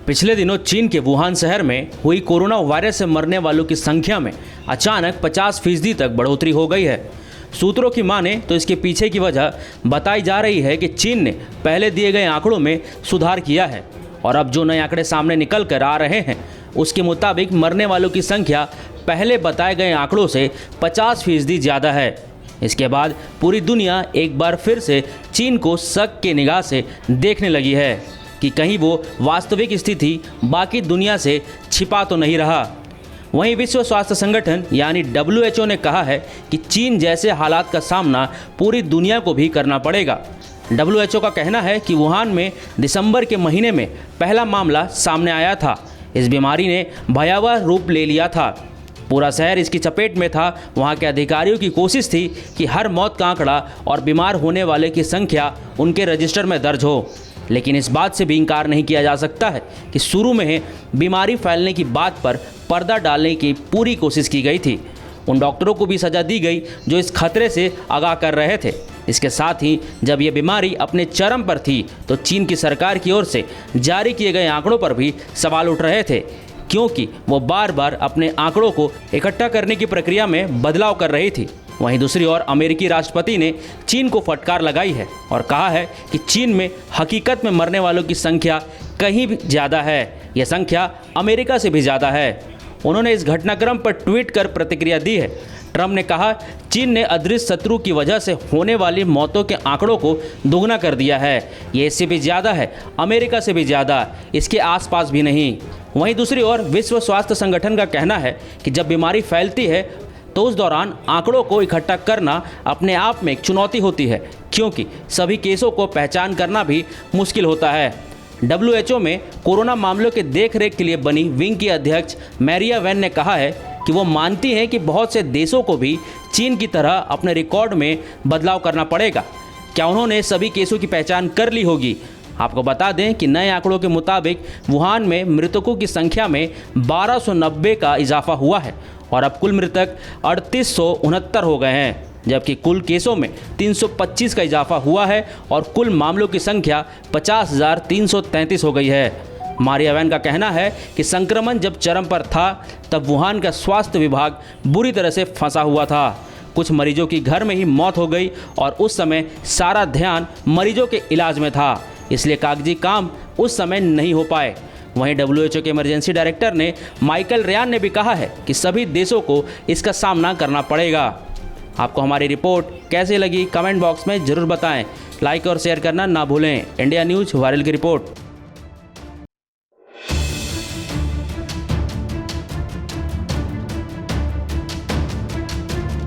पिछले दिनों चीन के वुहान शहर में हुई कोरोना वायरस से मरने वालों की संख्या में अचानक 50% तक बढ़ोतरी हो गई है। सूत्रों की माने तो इसके पीछे की वजह बताई जा रही है कि चीन ने पहले दिए गए आंकड़ों में सुधार किया है और अब जो नए आंकड़े सामने निकल कर आ रहे हैं उसके मुताबिक मरने वालों की संख्या पहले बताए गए आंकड़ों से 50% ज़्यादा है। इसके बाद पूरी दुनिया एक बार फिर से चीन को शक के निगाह से देखने लगी है कि कहीं वो वास्तविक स्थिति बाकी दुनिया से छिपा तो नहीं रहा। वहीं विश्व स्वास्थ्य संगठन यानी WHO ने कहा है कि चीन जैसे हालात का सामना पूरी दुनिया को भी करना पड़ेगा। WHO का कहना है कि वुहान में दिसंबर के महीने में पहला मामला सामने आया था। इस बीमारी ने भयावह रूप ले लिया था, पूरा शहर इसकी चपेट में था। वहाँ के अधिकारियों की कोशिश थी कि हर मौत का आंकड़ा और बीमार होने वाले की संख्या उनके रजिस्टर में दर्ज हो, लेकिन इस बात से भी इनकार नहीं किया जा सकता है कि शुरू में बीमारी फैलने की बात पर पर्दा डालने की पूरी कोशिश की गई थी। उन डॉक्टरों को भी सज़ा दी गई जो इस खतरे से आगाह कर रहे थे। इसके साथ ही जब ये बीमारी अपने चरम पर थी तो चीन की सरकार की ओर से जारी किए गए आंकड़ों पर भी सवाल उठ रहे थे, क्योंकि वो बार बार अपने आंकड़ों को इकट्ठा करने की प्रक्रिया में बदलाव कर रही थी। वहीं दूसरी ओर अमेरिकी राष्ट्रपति ने चीन को फटकार लगाई है और कहा है कि चीन में हकीकत में मरने वालों की संख्या कहीं भी ज़्यादा है। यह संख्या अमेरिका से भी ज़्यादा है। उन्होंने इस घटनाक्रम पर ट्वीट कर प्रतिक्रिया दी है। ट्रंप ने कहा, चीन ने अदृश्य शत्रु की वजह से होने वाली मौतों के आंकड़ों को दोगुना कर दिया है। ये इससे भी ज़्यादा है, अमेरिका से भी ज़्यादा, इसके आसपास भी नहीं। वहीं दूसरी ओर विश्व स्वास्थ्य संगठन का कहना है कि जब बीमारी फैलती है तो उस दौरान आंकड़ों को इकट्ठा करना अपने आप में एक चुनौती होती है, क्योंकि सभी केसों को पहचान करना भी मुश्किल होता है। WHO में कोरोना मामलों के देखरेख के लिए बनी विंग की अध्यक्ष मैरिया वैन ने कहा है कि वो मानती हैं कि बहुत से देशों को भी चीन की तरह अपने रिकॉर्ड में बदलाव करना पड़ेगा। क्या उन्होंने सभी केसों की पहचान कर ली होगी? आपको बता दें कि नए आंकड़ों के मुताबिक वुहान में मृतकों की संख्या में 1290 का इजाफा हुआ है और अब कुल मृतक 3869 हो गए हैं, जबकि कुल केसों में 325 का इजाफा हुआ है और कुल मामलों की संख्या 50,333 हो गई है। मारिया वैन का कहना है कि संक्रमण जब चरम पर था तब वुहान का स्वास्थ्य विभाग बुरी तरह से फंसा हुआ था। कुछ मरीजों की घर में ही मौत हो गई और उस समय सारा ध्यान मरीजों के इलाज में था, इसलिए कागजी काम उस समय नहीं हो पाए। वहीं WHO के इमरजेंसी डायरेक्टर ने माइकल रेयान ने भी कहा है कि सभी देशों को इसका सामना करना पड़ेगा। आपको हमारी रिपोर्ट कैसे लगी कमेंट बॉक्स में ज़रूर बताएं। लाइक और शेयर करना ना भूलें। इंडिया न्यूज़ वायरल की रिपोर्ट।